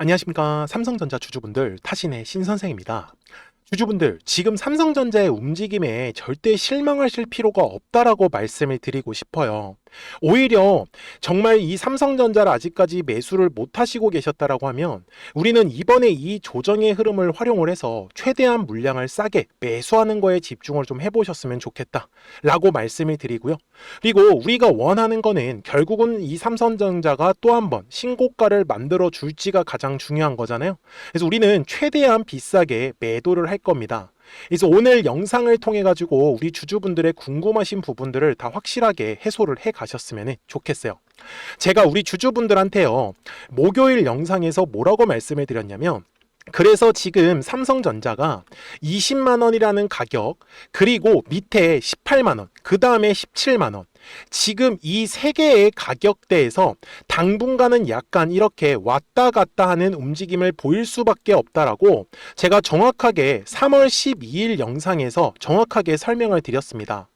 안녕하십니까. 삼성전자 주주분들, 타신의 신선생입니다. 주주분들, 지금 삼성전자의 움직임에 절대 실망하실 필요가 없다라고 말씀을 드리고 싶어요. 오히려 정말 이 삼성전자를 아직까지 매수를 못 하시고 계셨다라고 하면 우리는 이번에 이 조정의 흐름을 활용을 해서 최대한 물량을 싸게 매수하는 거에 집중을 좀 해보셨으면 좋겠다 라고 말씀을 드리고요. 그리고 우리가 원하는 거는 결국은 이 삼성전자가 또 한 번 신고가를 만들어 줄지가 가장 중요한 거잖아요. 그래서 우리는 최대한 비싸게 매도를 할 겁니다. 그래서 오늘 영상을 통해 가지고 우리 주주분들의 궁금하신 부분들을 다 확실하게 해소를 해 가셨으면 좋겠어요. 제가 우리 주주분들한테요, 목요일 영상에서 뭐라고 말씀을 드렸냐면, 그래서 지금 삼성전자가 20만 원이라는 가격, 그리고 밑에 18만 원, 그 다음에 17만 원, 지금 이 세 개의 가격대에서 당분간은 약간 이렇게 왔다 갔다 하는 움직임을 보일 수밖에 없다라고 제가 정확하게 3월 12일 영상에서 정확하게 설명을 드렸습니다.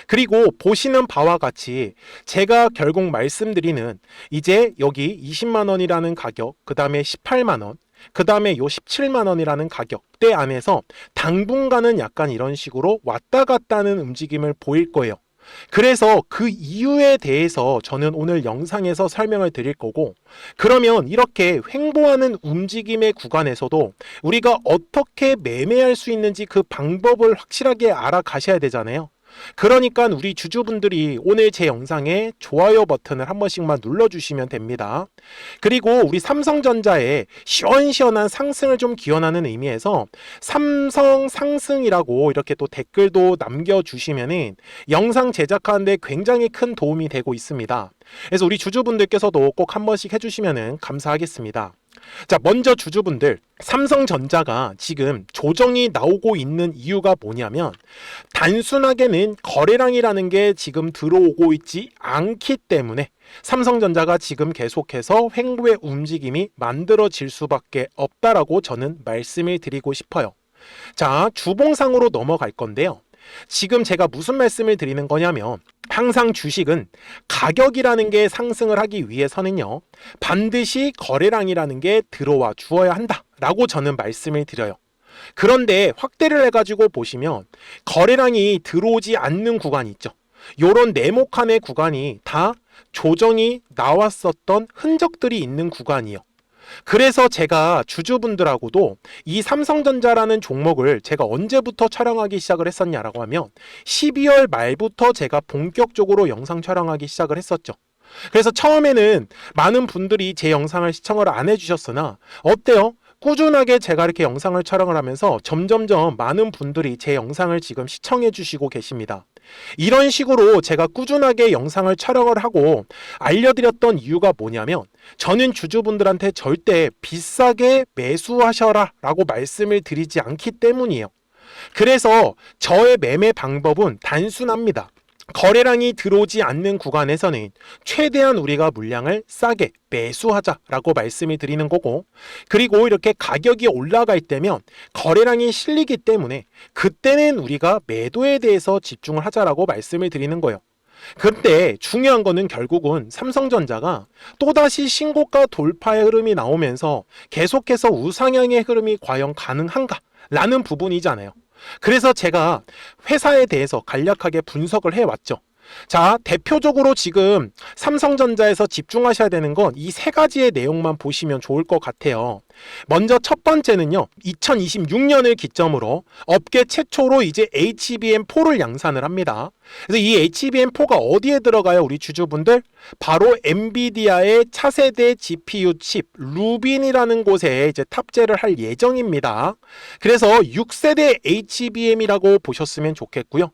그리고 보시는 바와 같이 제가 결국 말씀드리는 이제 여기 20만 원이라는 가격, 그 다음에 18만 원, 그 다음에 요 17만 원이라는 가격대 안에서 당분간은 약간 이런 식으로 왔다 갔다 하는 움직임을 보일 거예요. 그래서 그 이유에 대해서 저는 오늘 영상에서 설명을 드릴 거고, 그러면 이렇게 횡보하는 움직임의 구간에서도 우리가 어떻게 매매할 수 있는지 그 방법을 확실하게 알아가셔야 되잖아요. 그러니까 우리 주주분들이 오늘 제 영상에 좋아요 버튼을 한 번씩만 눌러주시면 됩니다. 그리고 우리 삼성전자의 시원시원한 상승을 좀 기원하는 의미에서 삼성 상승이라고 이렇게 또 댓글도 남겨주시면은 영상 제작하는데 굉장히 큰 도움이 되고 있습니다. 그래서 우리 주주분들께서도 꼭 한 번씩 해주시면 감사하겠습니다. 자, 먼저 주주분들, 삼성전자가 지금 조정이 나오고 있는 이유가 뭐냐면 단순하게는 거래량이라는 게 지금 들어오고 있지 않기 때문에 삼성전자가 지금 계속해서 횡보의 움직임이 만들어질 수밖에 없다라고 저는 말씀을 드리고 싶어요. 자, 주봉상으로 넘어갈 건데요. 지금 제가 무슨 말씀을 드리는 거냐면 항상 주식은 가격이라는 게 상승을 하기 위해서는요, 반드시 거래량이라는 게 들어와 주어야 한다라고 저는 말씀을 드려요. 그런데 확대를 해가지고 보시면 거래량이 들어오지 않는 구간이 있죠. 요런 네모칸의 구간이 다 조정이 나왔었던 흔적들이 있는 구간이요. 그래서 제가 주주분들하고도 이 삼성전자라는 종목을 제가 언제부터 촬영하기 시작을 했었냐라고 하면 12월 말부터 제가 본격적으로 영상 촬영하기 시작을 했었죠. 그래서 처음에는 많은 분들이 제 영상을 시청을 안 해주셨으나 어때요? 꾸준하게 제가 이렇게 영상을 촬영을 하면서 점점점 많은 분들이 제 영상을 지금 시청해 주시고 계십니다. 이런 식으로 제가 꾸준하게 영상을 촬영을 하고 알려드렸던 이유가 뭐냐면 저는 주주분들한테 절대 비싸게 매수하셔라 라고 말씀을 드리지 않기 때문이에요. 그래서 저의 매매 방법은 단순합니다. 거래량이 들어오지 않는 구간에서는 최대한 우리가 물량을 싸게 매수하자라고 말씀을 드리는 거고, 그리고 이렇게 가격이 올라갈 때면 거래량이 실리기 때문에 그때는 우리가 매도에 대해서 집중을 하자라고 말씀을 드리는 거예요. 그때 중요한 거는 결국은 삼성전자가 또다시 신고가 돌파의 흐름이 나오면서 계속해서 우상향의 흐름이 과연 가능한가 라는 부분이잖아요. 그래서 제가 회사에 대해서 간략하게 분석을 해왔죠. 자, 대표적으로 지금 삼성전자에서 집중하셔야 되는 건 이 세 가지의 내용만 보시면 좋을 것 같아요. 먼저 첫 번째는요, 2026년을 기점으로 업계 최초로 이제 HBM4를 양산을 합니다. 그래서 이 HBM4가 어디에 들어가요, 우리 주주분들? 바로 엔비디아의 차세대 GPU 칩 루빈이라는 곳에 이제 탑재를 할 예정입니다. 그래서 6세대 HBM이라고 보셨으면 좋겠고요.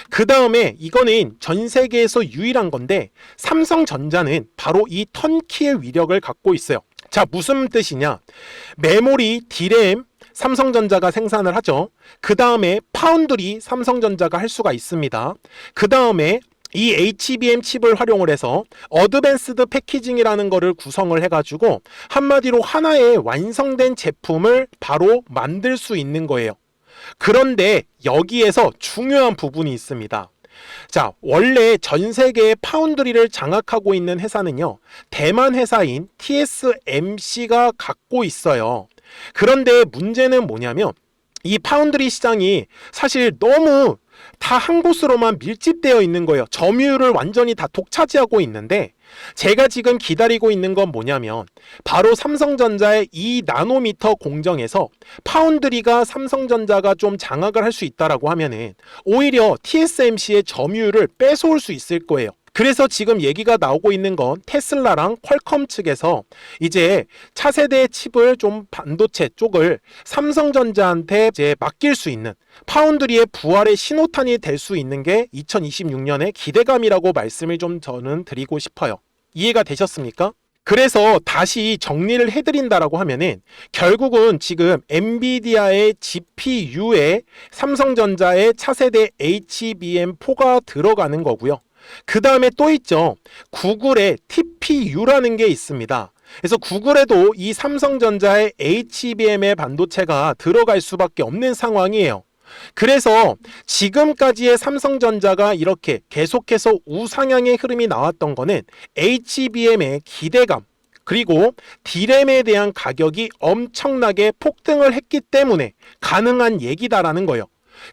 그 다음에 이거는 전 세계에서 유일한 건데 삼성전자는 바로 이 턴키의 위력을 갖고 있어요. 자, 무슨 뜻이냐? 메모리, 디램 삼성전자가 생산을 하죠. 그 다음에 파운드리 삼성전자가 할 수가 있습니다. 그 다음에 이 HBM 칩을 활용을 해서 어드밴스드 패키징이라는 거를 구성을 해가지고 한마디로 하나의 완성된 제품을 바로 만들 수 있는 거예요. 그런데 여기에서 중요한 부분이 있습니다. 자, 원래 전 세계의 파운드리를 장악하고 있는 회사는요, 대만 회사인 TSMC가 갖고 있어요. 그런데 문제는 뭐냐면 이 파운드리 시장이 사실 너무 다 한 곳으로만 밀집되어 있는 거예요. 점유율을 완전히 다 독차지하고 있는데, 제가 지금 기다리고 있는 건 뭐냐면 바로 삼성전자의 2나노미터 공정에서 파운드리가 삼성전자가 좀 장악을 할 수 있다라고 하면은 오히려 TSMC의 점유율을 뺏어올 수 있을 거예요. 그래서 지금 얘기가 나오고 있는 건 테슬라랑 퀄컴 측에서 이제 차세대 칩을 좀 반도체 쪽을 삼성전자한테 이제 맡길 수 있는, 파운드리의 부활의 신호탄이 될 수 있는 게 2026년의 기대감이라고 말씀을 좀 저는 드리고 싶어요. 이해가 되셨습니까? 그래서 다시 정리를 해드린다라고 하면은 결국은 지금 엔비디아의 GPU에 삼성전자의 차세대 HBM4가 들어가는 거고요. 그 다음에 또 있죠. 구글의 TPU라는 게 있습니다. 그래서 구글에도 이 삼성전자의 HBM의 반도체가 들어갈 수밖에 없는 상황이에요. 그래서 지금까지의 삼성전자가 이렇게 계속해서 우상향의 흐름이 나왔던 거는 HBM의 기대감, 그리고 D램에 대한 가격이 엄청나게 폭등을 했기 때문에 가능한 얘기다라는 거예요.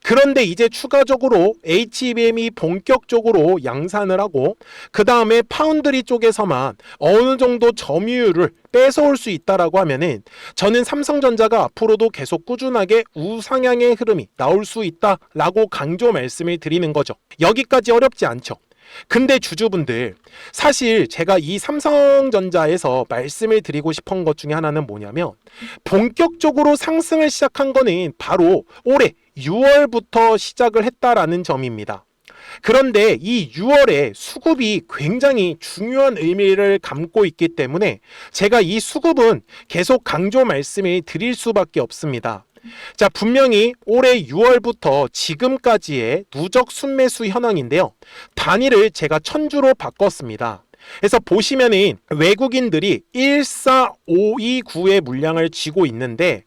그런데 이제 추가적으로 HBM이 본격적으로 양산을 하고 그 다음에 파운드리 쪽에서만 어느 정도 점유율을 뺏어올 수 있다라고 하면은 저는 삼성전자가 앞으로도 계속 꾸준하게 우상향의 흐름이 나올 수 있다라고 강조 말씀을 드리는 거죠. 여기까지 어렵지 않죠. 근데 주주분들, 사실 제가 이 삼성전자에서 말씀을 드리고 싶은 것 중에 하나는 뭐냐면 본격적으로 상승을 시작한 거는 바로 올해 6월부터 시작을 했다라는 점입니다. 그런데 이 6월에 수급이 굉장히 중요한 의미를 담고 있기 때문에 제가 이 수급은 계속 강조 말씀을 드릴 수밖에 없습니다. 자, 분명히 올해 6월부터 지금까지의 누적 순매수 현황인데요. 단위를 제가 천주로 바꿨습니다. 그래서 보시면은 외국인들이 14529의 물량을 쥐고 있는데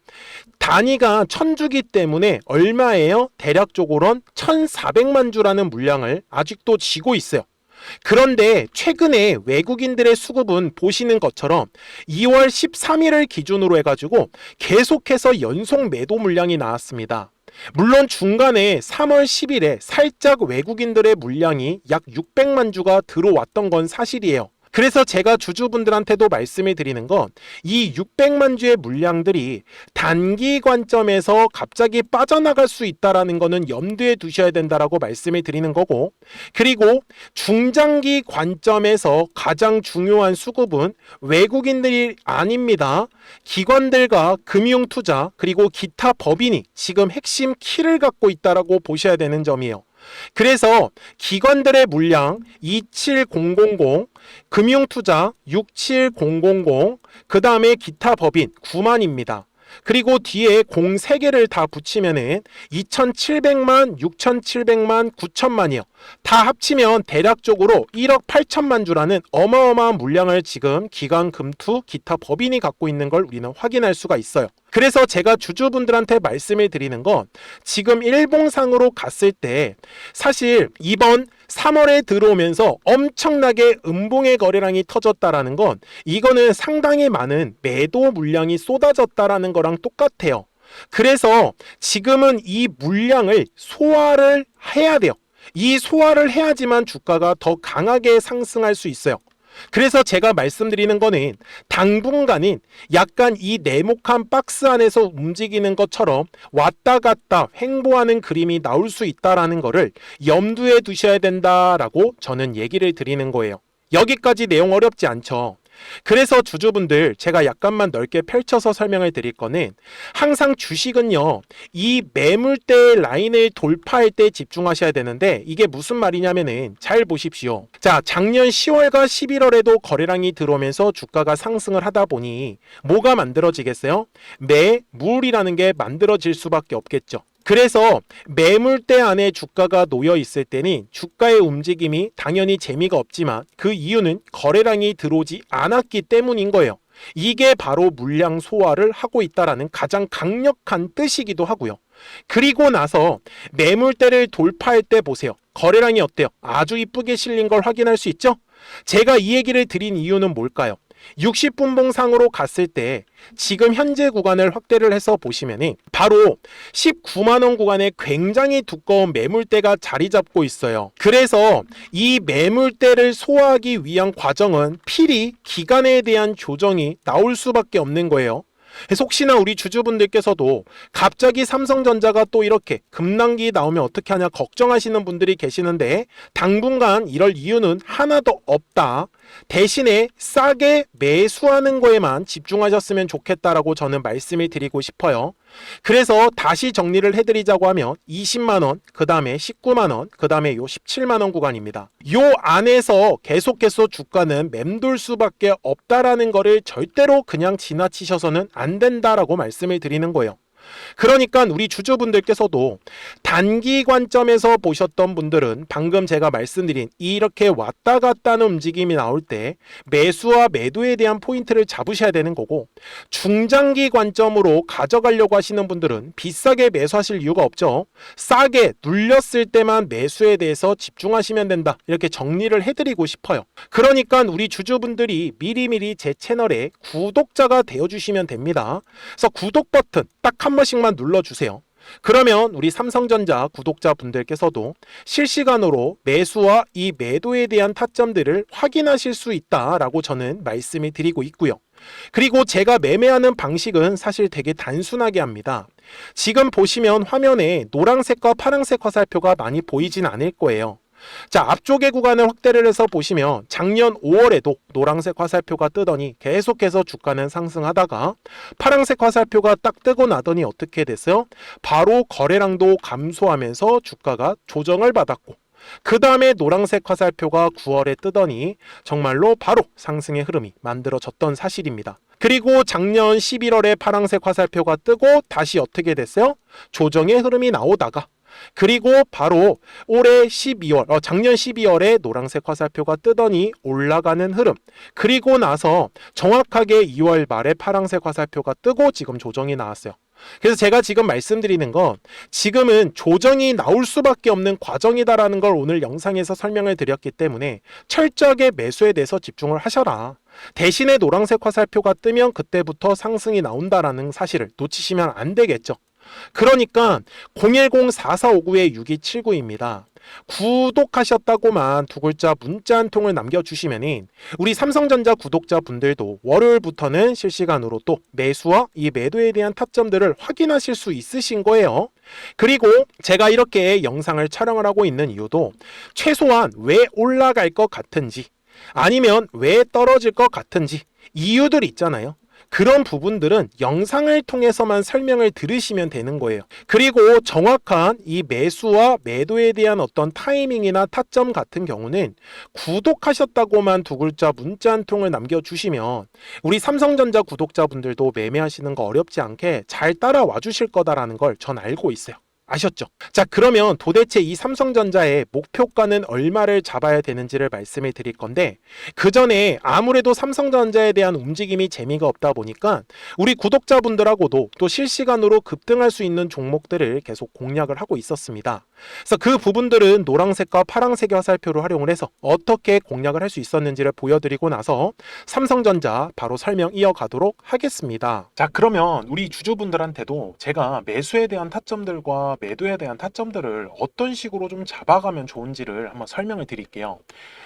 단위가 천주기 때문에 얼마예요? 대략적으로는 1400만 주라는 물량을 아직도 쥐고 있어요. 그런데 최근에 외국인들의 수급은 보시는 것처럼 2월 13일을 기준으로 해가지고 계속해서 연속 매도 물량이 나왔습니다. 물론 중간에 3월 10일에 살짝 외국인들의 물량이 약 600만 주가 들어왔던 건 사실이에요. 그래서 제가 주주분들한테도 말씀을 드리는 건 이 600만 주의 물량들이 단기 관점에서 갑자기 빠져나갈 수 있다라는 거는 염두에 두셔야 된다라고 말씀을 드리는 거고, 그리고 중장기 관점에서 가장 중요한 수급은 외국인들이 아닙니다. 기관들과 금융투자 그리고 기타 법인이 지금 핵심 키를 갖고 있다라고 보셔야 되는 점이에요. 그래서 기관들의 물량 27000, 금융투자 67000, 그 다음에 기타 법인 9만입니다. 그리고 뒤에 03개를 다 붙이면은 2700만, 6700만, 9000만이요. 다 합치면 대략적으로 1억 8천만 주라는 어마어마한 물량을 지금 기관, 금투, 기타 법인이 갖고 있는 걸 우리는 확인할 수가 있어요. 그래서 제가 주주분들한테 말씀을 드리는 건 지금 일봉상으로 갔을 때 사실 이번 3월에 들어오면서 엄청나게 음봉의 거래량이 터졌다라는 건 이거는 상당히 많은 매도 물량이 쏟아졌다라는 거랑 똑같아요. 그래서 지금은 이 물량을 소화를 해야 돼요. 이 소화를 해야지만 주가가 더 강하게 상승할 수 있어요. 그래서 제가 말씀드리는 거는 당분간은 약간 이 네모칸 박스 안에서 움직이는 것처럼 왔다 갔다 횡보하는 그림이 나올 수 있다라는 거를 염두에 두셔야 된다라고 저는 얘기를 드리는 거예요. 여기까지 내용 어렵지 않죠? 그래서 주주분들, 제가 약간만 넓게 펼쳐서 설명을 드릴 거는 항상 주식은요, 이 매물대 라인을 돌파할 때 집중하셔야 되는데 이게 무슨 말이냐면은 잘 보십시오. 자, 작년 10월과 11월에도 거래량이 들어오면서 주가가 상승을 하다 보니 뭐가 만들어지겠어요? 매물이라는 게 만들어질 수밖에 없겠죠. 그래서 매물대 안에 주가가 놓여 있을 때는 주가의 움직임이 당연히 재미가 없지만 그 이유는 거래량이 들어오지 않았기 때문인 거예요. 이게 바로 물량 소화를 하고 있다라는 가장 강력한 뜻이기도 하고요. 그리고 나서 매물대를 돌파할 때 보세요. 거래량이 어때요? 아주 이쁘게 실린 걸 확인할 수 있죠? 제가 이 얘기를 드린 이유는 뭘까요? 60분봉상으로 갔을 때 지금 현재 구간을 확대를 해서 보시면 바로 19만원 구간에 굉장히 두꺼운 매물대가 자리 잡고 있어요. 그래서 이 매물대를 소화하기 위한 과정은 필히 기간에 대한 조정이 나올 수밖에 없는 거예요. 그래서 혹시나 우리 주주분들께서도 갑자기 삼성전자가 또 이렇게 급락이 나오면 어떻게 하냐 걱정하시는 분들이 계시는데 당분간 이럴 이유는 하나도 없다. 대신에 싸게 매수하는 거에만 집중하셨으면 좋겠다라고 저는 말씀을 드리고 싶어요. 그래서 다시 정리를 해드리자고 하면 20만원, 그 다음에 19만원, 그 다음에 요 17만원 구간입니다. 요 안에서 계속해서 주가는 맴돌 수밖에 없다라는 거를 절대로 그냥 지나치셔서는 안 된다라고 말씀을 드리는 거예요. 그러니까 우리 주주분들께서도 단기 관점에서 보셨던 분들은 방금 제가 말씀드린 이렇게 왔다 갔다 하는 움직임이 나올 때 매수와 매도에 대한 포인트를 잡으셔야 되는 거고, 중장기 관점으로 가져가려고 하시는 분들은 비싸게 매수하실 이유가 없죠. 싸게 눌렸을 때만 매수에 대해서 집중하시면 된다, 이렇게 정리를 해드리고 싶어요. 그러니까 우리 주주분들이 미리미리 제 채널에 구독자가 되어주시면 됩니다. 그래서 구독 버튼 딱 한 번씩만 눌러주세요. 그러면 우리 삼성전자 구독자분들께서도 실시간으로 매수와 이 매도에 대한 타점들을 확인하실 수 있다라고 저는 말씀을 드리고 있고요. 그리고 제가 매매하는 방식은 사실 되게 단순하게 합니다. 지금 보시면 화면에 노란색과 파란색 화살표가 많이 보이진 않을 거예요. 자, 앞쪽의 구간을 확대를 해서 보시면 작년 5월에도 노란색 화살표가 뜨더니 계속해서 주가는 상승하다가 파란색 화살표가 딱 뜨고 나더니 어떻게 됐어요? 바로 거래량도 감소하면서 주가가 조정을 받았고, 그 다음에 노란색 화살표가 9월에 뜨더니 정말로 바로 상승의 흐름이 만들어졌던 사실입니다. 그리고 작년 11월에 파란색 화살표가 뜨고 다시 어떻게 됐어요? 조정의 흐름이 나오다가, 그리고 바로 올해 12월, 작년 12월에 노란색 화살표가 뜨더니 올라가는 흐름, 그리고 나서 정확하게 2월 말에 파란색 화살표가 뜨고 지금 조정이 나왔어요. 그래서 제가 지금 말씀드리는 건 지금은 조정이 나올 수밖에 없는 과정이다라는 걸 오늘 영상에서 설명을 드렸기 때문에 철저하게 매수에 대해서 집중을 하셔라. 대신에 노란색 화살표가 뜨면 그때부터 상승이 나온다라는 사실을 놓치시면 안 되겠죠. 그러니까 010-4459-6279입니다. 구독하셨다고만 두 글자 문자 한 통을 남겨주시면 우리 삼성전자 구독자분들도 월요일부터는 실시간으로 또 매수와 이 매도에 대한 타점들을 확인하실 수 있으신 거예요. 그리고 제가 이렇게 영상을 촬영을 하고 있는 이유도 최소한 왜 올라갈 것 같은지 아니면 왜 떨어질 것 같은지 이유들이 있잖아요. 그런 부분들은 영상을 통해서만 설명을 들으시면 되는 거예요. 그리고 정확한 이 매수와 매도에 대한 어떤 타이밍이나 타점 같은 경우는 구독하셨다고만 두 글자 문자 한 통을 남겨주시면 우리 삼성전자 구독자분들도 매매하시는 거 어렵지 않게 잘 따라와 주실 거다라는 걸 전 알고 있어요. 아셨죠? 자, 그러면 도대체 이 삼성전자의 목표가는 얼마를 잡아야 되는지를 말씀을 드릴 건데, 그 전에 아무래도 삼성전자에 대한 움직임이 재미가 없다 보니까 우리 구독자분들하고도 또 실시간으로 급등할 수 있는 종목들을 계속 공략을 하고 있었습니다. 그래서 그 부분들은 노란색과 파란색의 화살표를 활용을 해서 어떻게 공략을 할 수 있었는지를 보여드리고 나서 삼성전자 바로 설명 이어가도록 하겠습니다. 자, 그러면 우리 주주분들한테도 제가 매수에 대한 타점들과 매도에 대한 타점들을 어떤 식으로 좀 잡아가면 좋은지를 한번 설명을 드릴게요.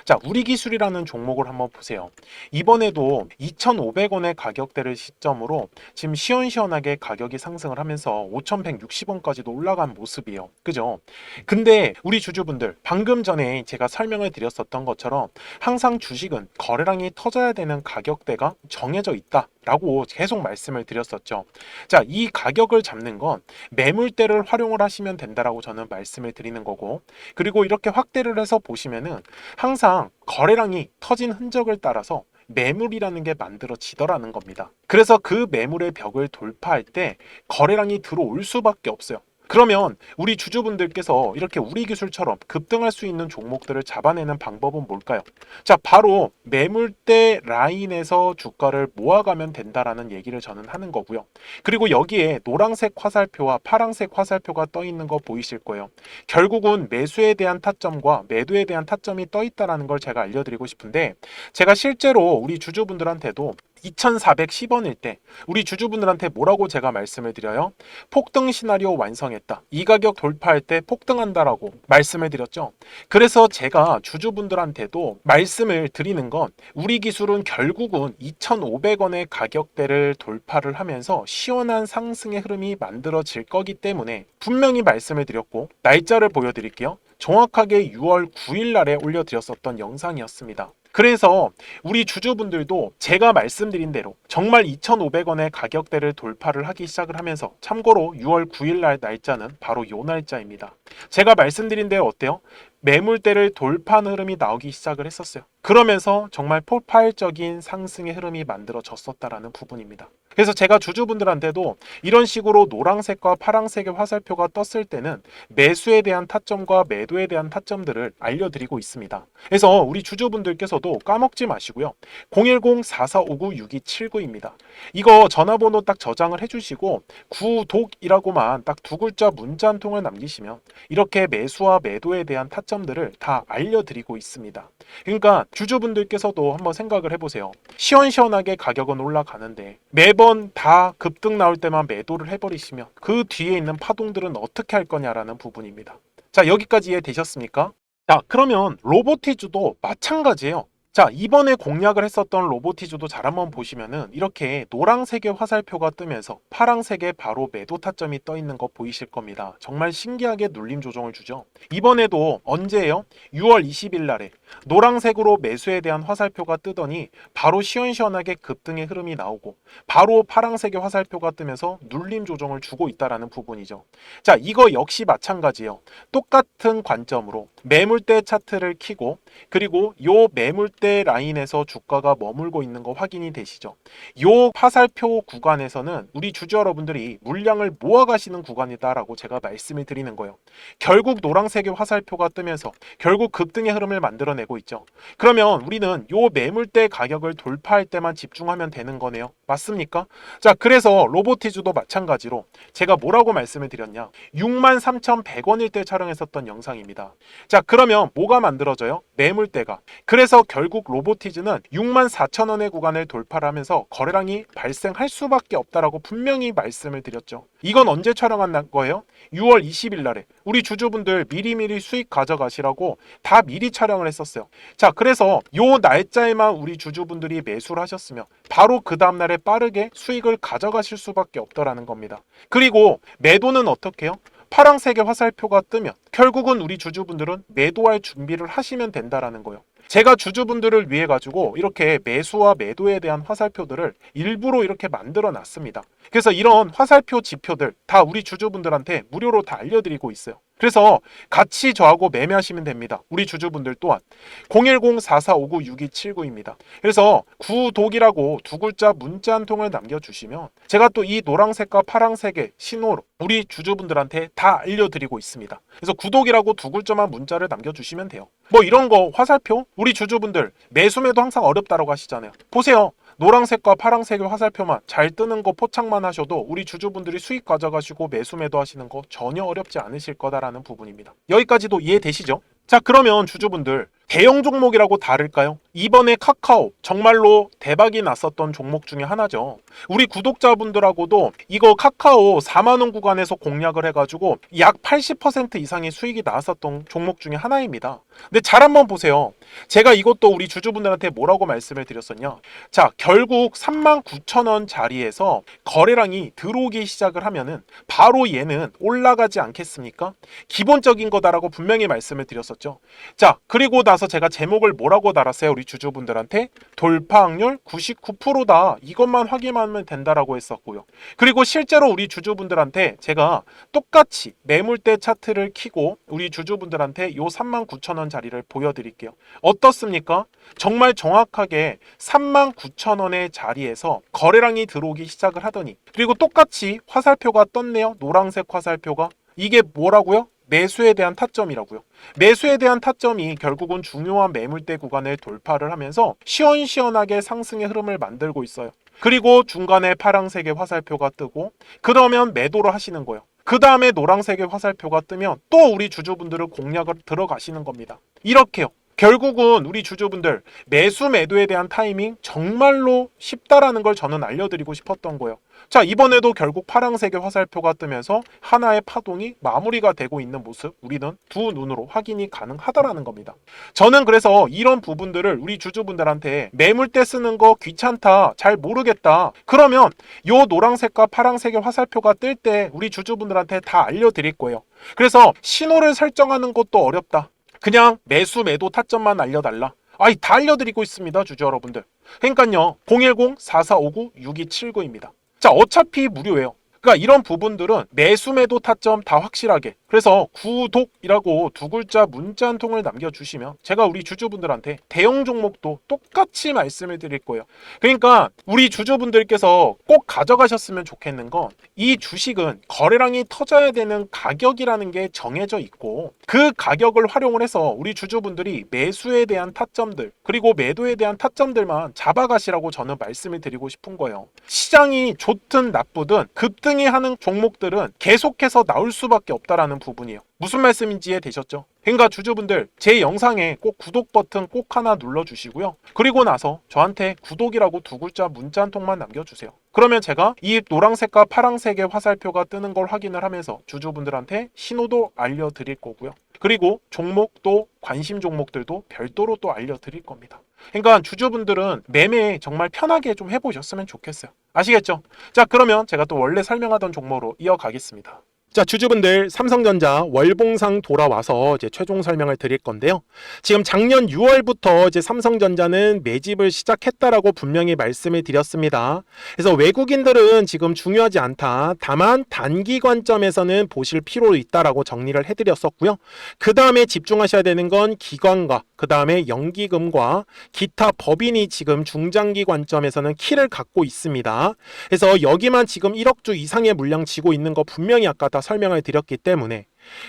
자, 우리 기술이라는 종목을 한번 보세요. 이번에도 2,500원의 가격대를 시점으로 지금 시원시원하게 가격이 상승을 하면서 5,160원까지도 올라간 모습이에요. 그죠? 근데 우리 주주분들, 방금 전에 제가 설명을 드렸었던 것처럼 항상 주식은 거래량이 터져야 되는 가격대가 정해져 있다 라고 계속 말씀을 드렸었죠. 자, 이 가격을 잡는 건 매물대를 활용을 하시면 된다라고 저는 말씀을 드리는 거고, 그리고 이렇게 확대를 해서 보시면은 항상 거래량이 터진 흔적을 따라서 매물이라는 게 만들어지더라는 겁니다. 그래서 그 매물의 벽을 돌파할 때 거래량이 들어올 수밖에 없어요. 그러면 우리 주주분들께서 이렇게 우리 기술처럼 급등할 수 있는 종목들을 잡아내는 방법은 뭘까요? 자, 바로 매물대 라인에서 주가를 모아가면 된다라는 얘기를 저는 하는 거고요. 그리고 여기에 노란색 화살표와 파란색 화살표가 떠 있는 거 보이실 거예요. 결국은 매수에 대한 타점과 매도에 대한 타점이 떠 있다라는 걸 제가 알려드리고 싶은데, 제가 실제로 우리 주주분들한테도 2,410원일 때 우리 주주분들한테 뭐라고 제가 말씀을 드려요? 폭등 시나리오 완성했다. 이 가격 돌파할 때 폭등한다라고 말씀을 드렸죠. 그래서 제가 주주분들한테도 말씀을 드리는 건, 우리 기술은 결국은 2,500원의 가격대를 돌파를 하면서 시원한 상승의 흐름이 만들어질 거기 때문에 분명히 말씀을 드렸고, 날짜를 보여드릴게요. 정확하게 6월 9일 날에 올려드렸었던 영상이었습니다. 그래서 우리 주주분들도 제가 말씀드린 대로 정말 2,500원의 가격대를 돌파를 하기 시작을 하면서, 참고로 6월 9일 날 날짜는 바로 요 날짜입니다. 제가 말씀드린 대로 어때요? 매물대를 돌파하는 흐름이 나오기 시작을 했었어요. 그러면서 정말 폭발적인 상승의 흐름이 만들어졌었다라는 부분입니다. 그래서 제가 주주분들한테도 이런 식으로 노란색과 파란색의 화살표가 떴을 때는 매수에 대한 타점과 매도에 대한 타점들을 알려드리고 있습니다. 그래서 우리 주주분들께서도 까먹지 마시고요. 010-4459-6279입니다. 이거 전화번호 딱 저장을 해주시고 구독이라고만 딱 두 글자 문자 한 통을 남기시면 이렇게 매수와 매도에 대한 타점들을 다 알려드리고 있습니다. 그러니까 주주분들께서도 한번 생각을 해보세요. 시원시원하게 가격은 올라가는데 매번 다 급등 나올 때만 매도를 해버리시면 그 뒤에 있는 파동들은 어떻게 할 거냐라는 부분입니다. 자, 여기까지 이해되셨습니까? 자, 그러면 로보티즈도 마찬가지예요. 자, 이번에 공략을 했었던 로보티즈도 잘 한번 보시면은 이렇게 노란색의 화살표가 뜨면서 파란색에 바로 매도 타점이 떠 있는 거 보이실 겁니다. 정말 신기하게 눌림 조정을 주죠. 이번에도 언제예요? 6월 20일 날에 노란색으로 매수에 대한 화살표가 뜨더니 바로 시원시원하게 급등의 흐름이 나오고, 바로 파란색의 화살표가 뜨면서 눌림 조정을 주고 있다라는 부분이죠. 자, 이거 역시 마찬가지예요. 똑같은 관점으로 매물대 차트를 켜고, 그리고 요 매물대 라인에서 주가가 머물고 있는 거 확인이 되시죠? 요 화살표 구간에서는 우리 주주 여러분들이 물량을 모아가시는 구간이다라고 제가 말씀을 드리는 거예요. 결국 노란색의 화살표가 뜨면서 결국 급등의 흐름을 만들어내고 있죠. 그러면 우리는 요 매물대 가격을 돌파할 때만 집중하면 되는 거네요. 맞습니까? 자, 그래서 로보티즈도 마찬가지로 제가 뭐라고 말씀을 드렸냐? 63,100원일 때 촬영했었던 영상입니다. 자, 그러면 뭐가 만들어져요? 매물대가. 그래서 결국 로보티즈는 64,000원의 구간을 돌파를 하면서 거래량이 발생할 수밖에 없다라고 분명히 말씀을 드렸죠. 이건 언제 촬영한 거예요? 6월 20일 날에 우리 주주분들 미리미리 수익 가져가시라고 다 미리 촬영을 했었어요. 자, 그래서 요 날짜에만 우리 주주분들이 매수를 하셨으면 바로 그 다음날에 빠르게 수익을 가져가실 수밖에 없더라는 겁니다. 그리고 매도는 어떻게 해요? 파란색의 화살표가 뜨면 결국은 우리 주주분들은 매도할 준비를 하시면 된다라는 거예요. 제가 주주분들을 위해 가지고 이렇게 매수와 매도에 대한 화살표들을 일부러 이렇게 만들어 놨습니다. 그래서 이런 화살표 지표들 다 우리 주주분들한테 무료로 다 알려드리고 있어요. 그래서 같이 저하고 매매하시면 됩니다. 우리 주주분들 또한 010-4459-6279입니다. 그래서 구독이라고 두 글자 문자 한 통을 남겨주시면 제가 또 이 노란색과 파란색의 신호로 우리 주주분들한테 다 알려드리고 있습니다. 그래서 구독이라고 두 글자만 문자를 남겨주시면 돼요. 뭐 이런 거 화살표 우리 주주분들 매수매도 항상 어렵다고 하시잖아요. 보세요. 노란색과 파란색의 화살표만 잘 뜨는 거 포착만 하셔도 우리 주주분들이 수익 가져가시고 매수매도 하시는 거 전혀 어렵지 않으실 거다라는 부분입니다. 여기까지도 이해되시죠? 자, 그러면 주주분들 대형 종목이라고 다를까요? 이번에 카카오 정말로 대박이 났었던 종목 중에 하나죠. 우리 구독자분들하고도 이거 카카오 4만원 구간에서 공략을 해가지고 약 80% 이상의 수익이 나왔었던 종목 중에 하나입니다. 근데 잘 한번 보세요. 제가 이것도 우리 주주분들한테 뭐라고 말씀을 드렸었냐? 자, 결국 39,000원 자리에서 거래량이 들어오기 시작을 하면은 바로 얘는 올라가지 않겠습니까? 기본적인 거다라고 분명히 말씀을 드렸었죠. 자, 그리고 나서 제가 제목을 뭐라고 달았어요? 우리 주주분들한테 돌파 확률 99%다. 이것만 확인하면 된다라고 했었고요. 그리고 실제로 우리 주주분들한테 제가 똑같이 매물대 차트를 켜고 우리 주주분들한테 요 39,000원 자리를 보여드릴게요. 어떻습니까? 정말 정확하게 39,000원의 자리에서 거래량이 들어오기 시작을 하더니, 그리고 똑같이 화살표가 떴네요. 노란색 화살표가. 이게 뭐라고요? 매수에 대한 타점이라고요. 매수에 대한 타점이 결국은 중요한 매물대 구간을 돌파를 하면서 시원시원하게 상승의 흐름을 만들고 있어요. 그리고 중간에 파란색의 화살표가 뜨고 그러면 매도를 하시는 거예요. 그 다음에 노란색의 화살표가 뜨면 또 우리 주주분들은 공략을 들어가시는 겁니다. 이렇게요. 결국은 우리 주주분들 매수 매도에 대한 타이밍 정말로 쉽다라는 걸 저는 알려드리고 싶었던 거예요. 자, 이번에도 결국 파란색의 화살표가 뜨면서 하나의 파동이 마무리가 되고 있는 모습 우리는 두 눈으로 확인이 가능하다라는 겁니다. 저는 그래서 이런 부분들을 우리 주주분들한테 매물대 쓰는 거 귀찮다, 잘 모르겠다, 그러면 요 노란색과 파란색의 화살표가 뜰 때 우리 주주분들한테 다 알려드릴 거예요. 그래서 신호를 설정하는 것도 어렵다, 그냥 매수 매도 타점만 알려달라, 아이 다 알려드리고 있습니다, 주주 여러분들. 그러니까요, 010-4459-6279입니다. 자, 어차피 무료예요. 그러니까 이런 부분들은 매수 매도 타점 다 확실하게, 그래서 구독이라고 두 글자 문자 한 통을 남겨주시면 제가 우리 주주분들한테 대형 종목도 똑같이 말씀을 드릴 거예요. 그러니까 우리 주주분들께서 꼭 가져가셨으면 좋겠는 건, 이 주식은 거래량이 터져야 되는 가격이라는 게 정해져 있고, 그 가격을 활용을 해서 우리 주주분들이 매수에 대한 타점들 그리고 매도에 대한 타점들만 잡아가시라고 저는 말씀을 드리고 싶은 거예요. 시장이 좋든 나쁘든 급등이 하는 종목들은 계속해서 나올 수밖에 없다라는 부분이에요. 무슨 말씀인지 이해되셨죠? 그러니까 주주분들 제 영상에 꼭 구독 버튼 꼭 하나 눌러주시고요. 그리고 나서 저한테 구독이라고 두 글자 문자 한 통만 남겨주세요. 그러면 제가 이 노란색과 파란색의 화살표가 뜨는 걸 확인을 하면서 주주분들한테 신호도 알려드릴 거고요. 그리고 종목도 관심 종목들도 별도로 또 알려드릴 겁니다. 그러니까 주주분들은 매매 정말 편하게 좀 해보셨으면 좋겠어요. 아시겠죠? 자, 그러면 제가 또 원래 설명하던 종목으로 이어가겠습니다. 자, 주주분들 삼성전자 월봉상 돌아와서 이제 최종 설명을 드릴 건데요. 지금 작년 6월부터 이제 삼성전자는 매집을 시작했다라고 분명히 말씀을 드렸습니다. 그래서 외국인들은 지금 중요하지 않다, 다만 단기 관점에서는 보실 필요 있다라고 정리를 해드렸었고요. 그 다음에 집중하셔야 되는 건 기관과 그 다음에 연기금과 기타 법인이 지금 중장기 관점에서는 키를 갖고 있습니다. 그래서 여기만 지금 1억 주 이상의 물량 지고 있는 거 분명히 아까 다 설명을 드렸기 때문에,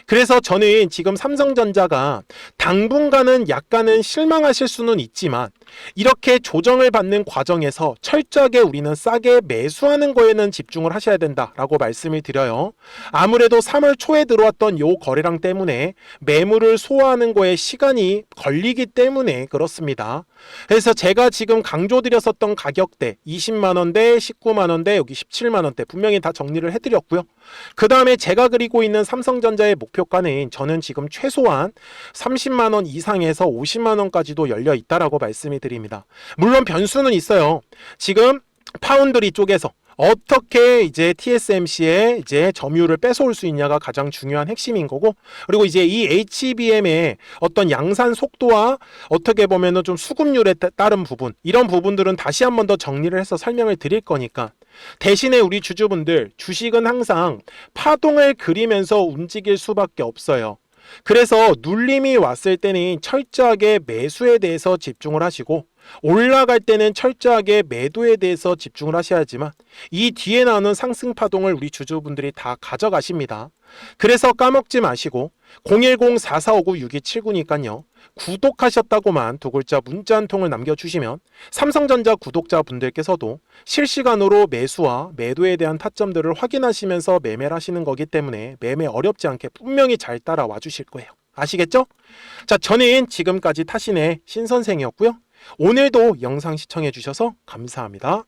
그래서 저는 지금 삼성전자가 당분간은 약간은 실망하실 수는 있지만 이렇게 조정을 받는 과정에서 철저하게 우리는 싸게 매수하는 거에는 집중을 하셔야 된다라고 말씀을 드려요. 아무래도 3월 초에 들어왔던 요 거래량 때문에 매물을 소화하는 거에 시간이 걸리기 때문에 그렇습니다. 그래서 제가 지금 강조드렸었던 가격대 20만원대, 19만원대, 여기 17만원대 분명히 다 정리를 해드렸고요. 그 다음에 제가 그리고 있는 삼성전자의 목표가는 저는 지금 최소한 30만원 이상에서 50만원까지도 열려 있다라고 말씀을 드립니다. 물론 변수는 있어요. 지금 파운드리 쪽에서 어떻게 이제 TSMC의 이제 점유율을 뺏어올 수 있냐가 가장 중요한 핵심인 거고, 그리고 이제 이 HBM의 어떤 양산 속도와 어떻게 보면은 좀 수급률에 따른 부분, 이런 부분들은 다시 한 번 더 정리를 해서 설명을 드릴 거니까, 대신에 우리 주주분들 주식은 항상 파동을 그리면서 움직일 수밖에 없어요. 그래서 눌림이 왔을 때는 철저하게 매수에 대해서 집중을 하시고, 올라갈 때는 철저하게 매도에 대해서 집중을 하셔야지만 이 뒤에 나오는 상승 파동을 우리 주주분들이 다 가져가십니다. 그래서 까먹지 마시고 010-4459-6279니까요. 구독하셨다고만 두 글자 문자 한 통을 남겨주시면 삼성전자 구독자분들께서도 실시간으로 매수와 매도에 대한 타점들을 확인하시면서 매매를 하시는 거기 때문에 매매 어렵지 않게 분명히 잘 따라와 주실 거예요. 아시겠죠? 자, 저는 지금까지 타신의 신선생이었고요. 오늘도 영상 시청해 주셔서 감사합니다.